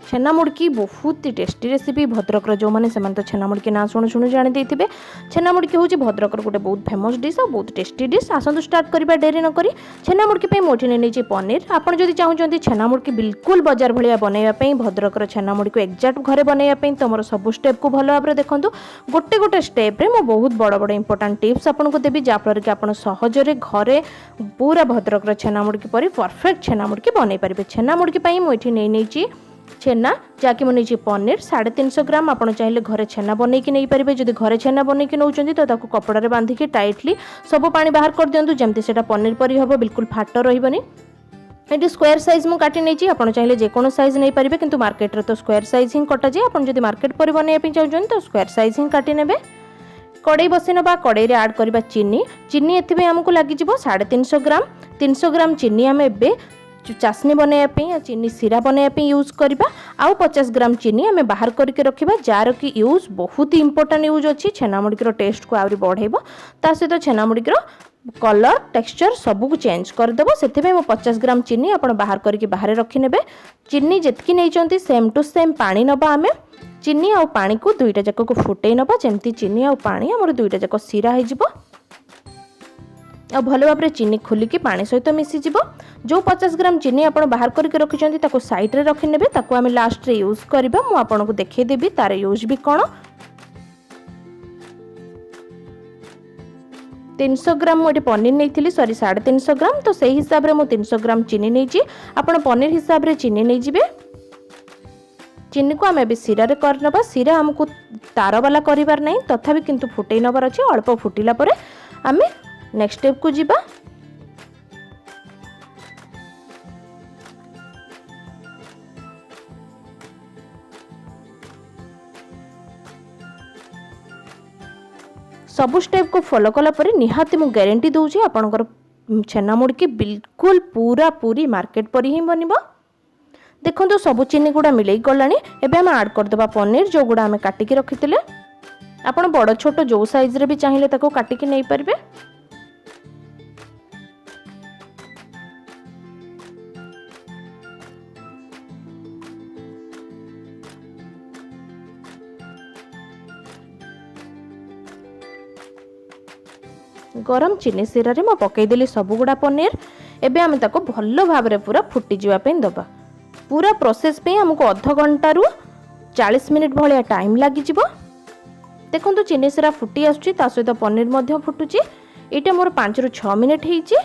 छेना मुड़की बहुत ही tasty recipe Bhadrak जो मैंने तो छेना मुड़की ना शुणु शुणु जानी देते। छेना मुड़की हूँ भद्रक गोटे बहुत फेमस डिश और बहुत टेस्टी डिश। आसतु स्टार्ट करवा डेरी नक छेना मुड़की मुझे नहीं पनीर। आपड़ जब चाहते छेना मुड़की बिल्कुल बजार भाया बनवाई भद्रक छेना मुड़की को एक्जाक्ट घरे बनवाई तो मोर सब स्टेप को भल भाव देखूँ गोटे गोटे स्टेप्रे मो बहुत बड़ बड़ इंपोर्टाट टिप्स आपको देवी जहाँफल कि आप सहजरे घरे पूरा भद्रक छेना मुड़की पर परफेक्ट छेना मुड़की बनई पारे। छेना मुड़की मुझे नहीं छेना जहाँकि मुझे पनीर 350 ग्राम। आप चाहिए घरे छेना बनईकी नहीं पारे। जब घरे छेना बनईकी नौकरी तो कपड़ा बांधिकी टाइटली सब पानी बाहर कर दिंतु जमती से पनीर परी हम बिल्कुल फाट रही। ये स्क्वायर साइज मुझे काटी नहीं आप चाहिए जेको साइज नहीं पारे कि मार्केट तो स्क्वायर साइज ही कटा जाए। आप जब मार्केट पर बनवाई चाहते तो स्क्वायर साइज ही काटी ने। कड़ई बसई ना कड़ई आड करवा चीनी। चीनी एथि आमको लगे 350 ग्राम। 300 ग्राम चीनी आम ए चाशनी बनवाई या चीनी सीरा बनवाई यूज करवा। आउ 50 ग्राम चीनी आम बाहर करके रखा जार की यूज बहुत ही इंपोर्टाट यूज अच्छी छेना मुड़कीर टेस्ट को आहरी बढ़ेब। ता सहित छेना मुड़कीर कलर टेक्सचर सबको चेंज करदेव। से 50 ग्राम चीनी आप बाहर करके बाहर रखिने। चीनी जितकी नहीं सेम टू सेम पानी नबा आम चीनी आ पानी को दुईटा जाक को फुटई नबा जमती चीनी आ पानी आमर दुईटा जाक सीरा हो भल भाव चीनी खोलिकी पानी सहित मिसीज। जो 50 ग्राम चीनी आप बाहर करके रखिंट साइड रे रखिने आम लास्ट रे यूज करवा। मुझे आपको देखदेवी तार यूज भी कौन। 300 ग्राम मुझे पनीर नहीं सॉरी 350 ग्राम तो से हिसाब से 300 ग्राम चीनी नहीं आप पनीर हिसाब से चीनी नहीं जी। चीनी को आम ए सीरा रे करनबा। सीरा हमको तार वाला करिवार नहीं तथापि किंतु फुटई नबार अच्छे। अल्प फुटिला परे आम नेक्स्ट स्टेप को जीवा। सबु स्टेप को फॉलो कला परे निहाती मु गारंटी दूची आपनकर छेना मुड़की बिल्कुल पूरा पूरी मार्केट पर ही बनिबो। देखो तो सब चीनी गुड़ा मिलई गलानी। एबे हम ऐड कर देबा पनीर जो गुड़ा हमें काटिकी रखिथिले। आपण बड़ छोट जो साइज रे भी चाहिए ताको काटिकी नहीं पारबे। गरम चीनी सीरा रे मैं पकईदेली सबुगुड़ा पनीर। एबे आम ताको भल भाव रे पूरा फुटी जावाई दबा। पूरा प्रोसेस पे हमको आधा घंटा रु 40 मिनिट भाया टाइम लगी। देखो तो चीनी सीरा फुटी आसुची ता सहित पनीर मध्य फुटुची। एटा मोर 5 रु 6 मिनिट हेची।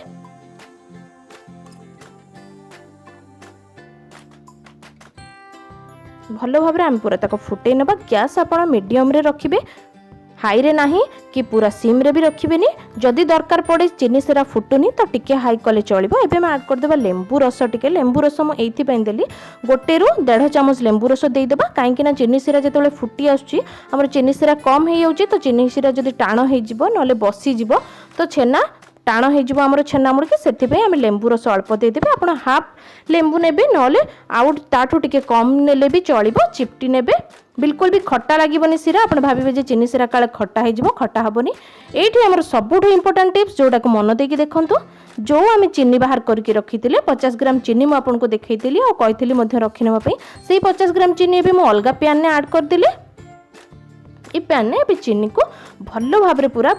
भल भाव रे आम पूरा ताको फुटई नबा। गैस आपण मीडियम रे रखिबे हाई रे नहीं कि पूरा सिम रे भी रखिबेनी। जदि दरकार पड़े चीनी सीरा फुटुनी तो टिके हाई कले चलिबो। एबे मैं ऐड कर देबा लेंबू रस। टिके लेंबू रस मु एथि पई देली गोटे रु 1.5 चामच लेंबू रस दे देबा। काहे कि ना चीनी सीरा जेतले फुटी आछी हमर चीनी सीरा कम हे जाउची तो चीनी सीरा जदि टाण हे जिवो नले बसी जिवो तो छेना टाण हो आमर छेना मुड़की। से आम लेंबू रस अल्प देदेवे। आप हाफ लेंबू नेबे नले आउट ताठू टिके कम नेले भी चलिबो। चिपटी नेबे बिल्कुल भी खट्टा लागबनी सीरा। आप भाविबे जे चीनी सीरा काले खट्टा हो खट्टा हेनी। एठी हमर सबुठु इंपोर्टेंट टिप्स जोटा को मन देकी देखंतु। जो आम चीनी बाहर करके रखिथिले 50 ग्राम चीनी मु आपनको देखैतिली और कहिथिली मध्ये रखि नेबा पई। सेही 50 ग्राम चीनी भी मु अलगा पैन ने ऐड कर दिले। ई पैन ने भी चीनी को भल भाव रे पूरा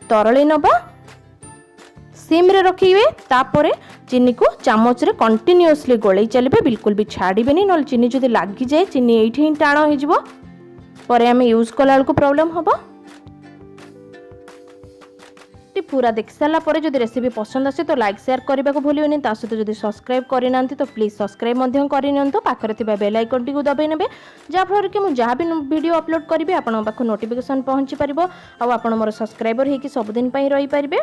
तरळे नबा। सिम रे रखिबे। तापरे चीनी को चामच रे कंटिन्यूअसली गोले चलिबे। बिल्कुल भी छाड़ीबेनी नल चीनी जदि लागी जाए चीनी एठी ही टाण हो जिवो परे हमें यूज कला को प्रॉब्लम हबो। पूरा देख सारा पर जदि रेसिपी पसंद आसे तो लाइक शेयर करने को भूलिए। ता सहित जदि सब्सक्राइब करना तो प्लीज सब्सक्राइब मध्य करनियंतु। पाखरे थिबा बेल आइकन टी को दबाई नेबे जहाँफल कि मुझे जहाँ भी वीडियो अपलोड करी आपन पाखु नोटिफिकेशन पहुँची पारिबो। आ आपन मोर सब्सक्राइबर होइकि सब दिन पई रही पारिबे।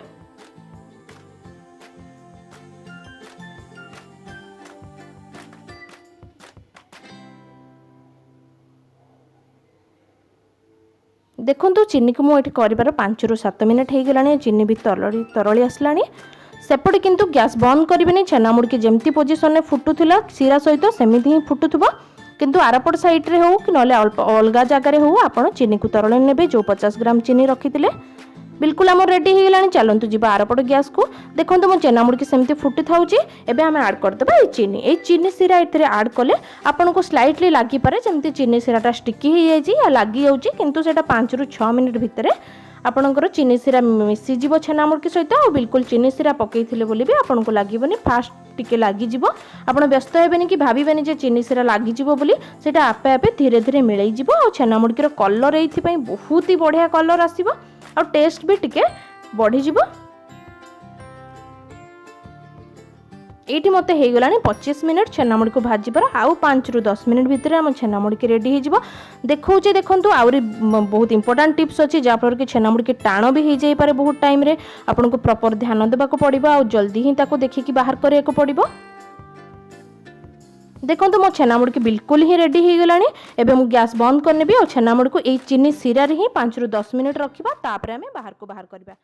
देखो तो चीनी को मुझे कर 5 रु 7 मिनिट हो गलानी। चीनी भी तरली आसला। सेपटे किंतु गैस बंद करेंगे। छेना मुड़की जमती पोजिशन में फुटुला सीरा सहित सेमती ही फुटुवा किंतु आरपट साइड रे हो कि नले अलग जगार हो आप चीनी को तरले ने। जो 50 ग्राम चीनी रखी बिल्कुल आम रेडी हो गलानी। चलतु जी आरपट गैस को देखो मो चेना मुड़की सेमती फुटी था। एबे आम ऐड करदे ये चीनी। ये चीनी सीरा ये ऐड कले आपन को स्लाइटली लगी पारे जमती चीनी सीराटा स्टिकी हो जाए लगी जाऊँगी किंतु सेटा 5 ରୁ 6 मिनिट भितर आपणकर चीनी सीरा मिसीज छेना मुड़की सहित आ बिल्कुल चीनी सीरा पकईले बोली भी आपन को लगे फास्ट टिके लगिज। आप व्यस्त हेबेनि कि भावेनि जे चीनी सीरा लगिज बोली सेटा आपे आपे धीरे धीरे मिलैज। और छेना मुड़कीर कलर ये बहुत ही बढ़िया कलर आसो और टेस्ट भी टिके बढ़ीज। ये मत हो गला 25 मिनट छेना मुड़की को भाजी पर आउ 5 ରୁ 10 मिनट भितर आम छेना मुड़की रेडी हो देखो देखु। आहरी बहुत इंपोर्टेंट टिप्स अच्छी जहाँफल कि छेना मुड़की टाण भी हो जाए बहुत टाइम रे आपन को प्रॉपर ध्यान देवाक पड़ो आ जल्दी ही ताको देखिकी बाहर करने को पड़ो। देखो मो छेना मुड़की बिल्कुल ही रेडी हो गला। एबे मु गैस बंद करनेबी और छेना मुड़की को चीनी सीरा ही 5 ରୁ 10 मिनट रखा तापर आम बाहर को बाहर करवा।